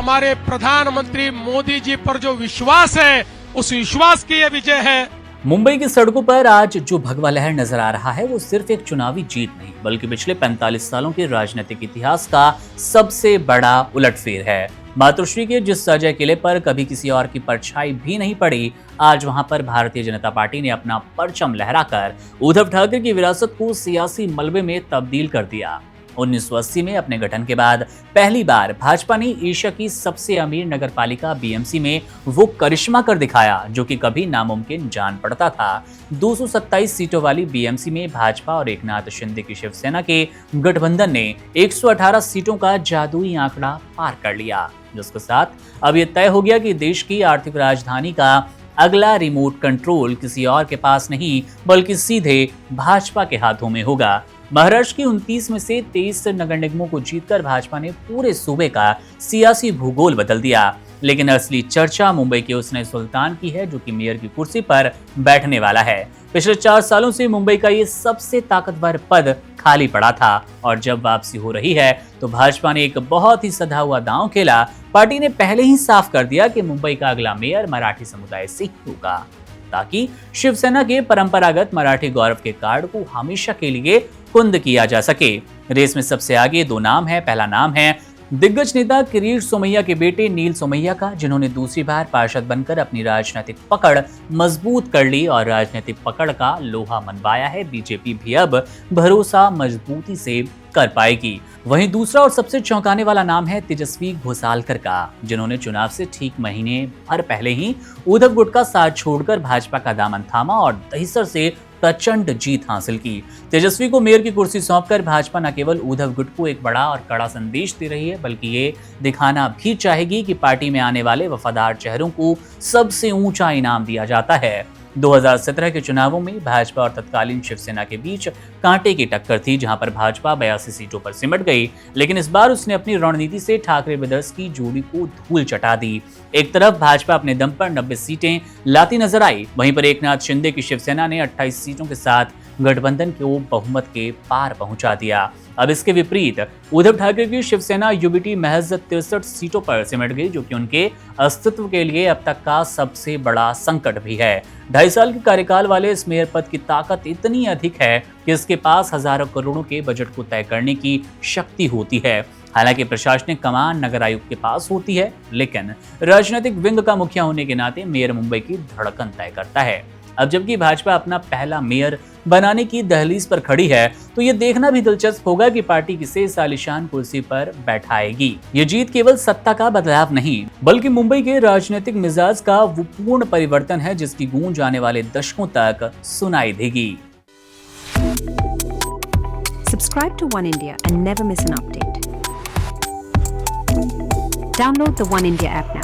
हमारे प्रधानमंत्री मोदी जी पर जो विश्वास है, उस विश्वास की यह विजय है। मुंबई की सड़कों पर आज जो भगवा लहर नजर आ रहा है वो सिर्फ एक चुनावी जीत नहीं बल्कि पिछले 45 सालों के राजनीतिक इतिहास का सबसे बड़ा उलटफेर है। मातोश्री के जिस सजय किले पर कभी किसी और की परछाई भी नहीं पड़ी, आज वहां पर भारतीय जनता पार्टी ने अपना परचम लहराकर उद्धव ठाकरे की विरासत को सियासी मलबे में तब्दील कर दिया। 1980 में अपने गठन के बाद पहली बार भाजपा ने एशिया की सबसे अमीर नगरपालिका बीएमसी में वो करिश्मा कर दिखाया जो कि कभी नामुमकिन जान पड़ता था। 227 सीटों वाली बीएमसी में भाजपा और एकनाथ शिंदे की शिवसेना के गठबंधन ने 118 सीटों का जादुई आंकड़ा पार कर लिया, जिसके साथ अब यह तय हो गया कि देश की आर्थिक राजधानी का अगला रिमोट कंट्रोल किसी और के पास नहीं बल्कि सीधे भाजपा के हाथों में होगा। महाराष्ट्र की 29 में से 23 नगर निगमों को जीतकर भाजपा ने पूरे सूबे का सियासी भूगोल बदल दिया। लेकिन असली चर्चा मुंबई के उस नए सुल्तान की है जो कि मेयर की कुर्सी पर बैठने वाला है। पिछले 4 सालों से मुंबई का ये सबसे ताकतवर पद खाली पड़ा था और जब वापसी हो रही है तो भाजपा ने एक बहुत ही सधा हुआ दांव खेला। पार्टी ने पहले ही साफ कर दिया कि मुंबई का अगला मेयर मराठी समुदाय से ही होगा, ताकि शिवसेना के परंपरागत मराठी गौरव के कार्ड को हमेशा के लिए कुंद किया जा सके। रेस में सबसे आगे 2 नाम है। पहला नाम है दिग्गज नेता किरीट सोमैया के बेटे नील सोमैया का, जिन्होंने दूसरी बार पार्षद बनकर अपनी राजनीतिक पकड़ मजबूत कर ली और राजनीतिक पकड़ का लोहा मनवाया है। बीजेपी भी अब भरोसा मजबूती से कर पाएगी। वहीं दूसरा और सबसे चौंकाने वाला नाम है तेजस्वी घोसालकर का, जिन्होंने चुनाव से ठीक महीने भर पहले ही उद्धव गुट का साथ छोड़कर भाजपा का दामन थामा और दहिसर से प्रचंड जीत हासिल की। तेजस्वी को मेयर की कुर्सी सौंपकर भाजपा न केवल उद्धव गुट को एक बड़ा और कड़ा संदेश दे रही है बल्कि ये दिखाना भी चाहेगी कि पार्टी में आने वाले वफादार चेहरों को सबसे ऊंचा इनाम दिया जाता है। 2017 के चुनावों में भाजपा और तत्कालीन शिवसेना के बीच कांटे की टक्कर थी, जहां पर भाजपा 82 सीटों पर सिमट गई। लेकिन इस बार उसने अपनी रणनीति से ठाकरे ब्रदर्स की जोड़ी को धूल चटा दी। एक तरफ भाजपा अपने दम पर 90 सीटें लाती नजर आई, वहीं पर एकनाथ शिंदे की शिवसेना ने 28 सीटों के साथ गठबंधन को बहुमत के पार पहुंचा दिया। अब इसके विपरीत उद्धव ठाकरे की शिवसेना यूबीटी महज 63 सीटों पर सिमट गई, जो कि उनके अस्तित्व के लिए अब तक का सबसे बड़ा संकट भी है। 2.5 साल के कार्यकाल वाले इस मेयर पद की ताकत इतनी अधिक है कि इसके पास हजारों करोड़ों के बजट को तय करने की शक्ति होती है। हालांकि प्रशासनिक कमान नगर आयुक्त के पास होती है, लेकिन राजनीतिक विंग का मुखिया होने के नाते मेयर मुंबई की धड़कन तय करता है। अब जबकि भाजपा अपना पहला मेयर बनाने की दहलीज पर खड़ी है, तो ये देखना भी दिलचस्प होगा कि पार्टी किसे इस आलीशान कुर्सी पर बैठाएगी। ये जीत केवल सत्ता का बदलाव नहीं बल्कि मुंबई के राजनीतिक मिजाज का वो पूर्ण परिवर्तन है जिसकी गूंज आने वाले दशकों तक सुनाई देगी। Subscribe to One India and never miss an update. Download the One India app now.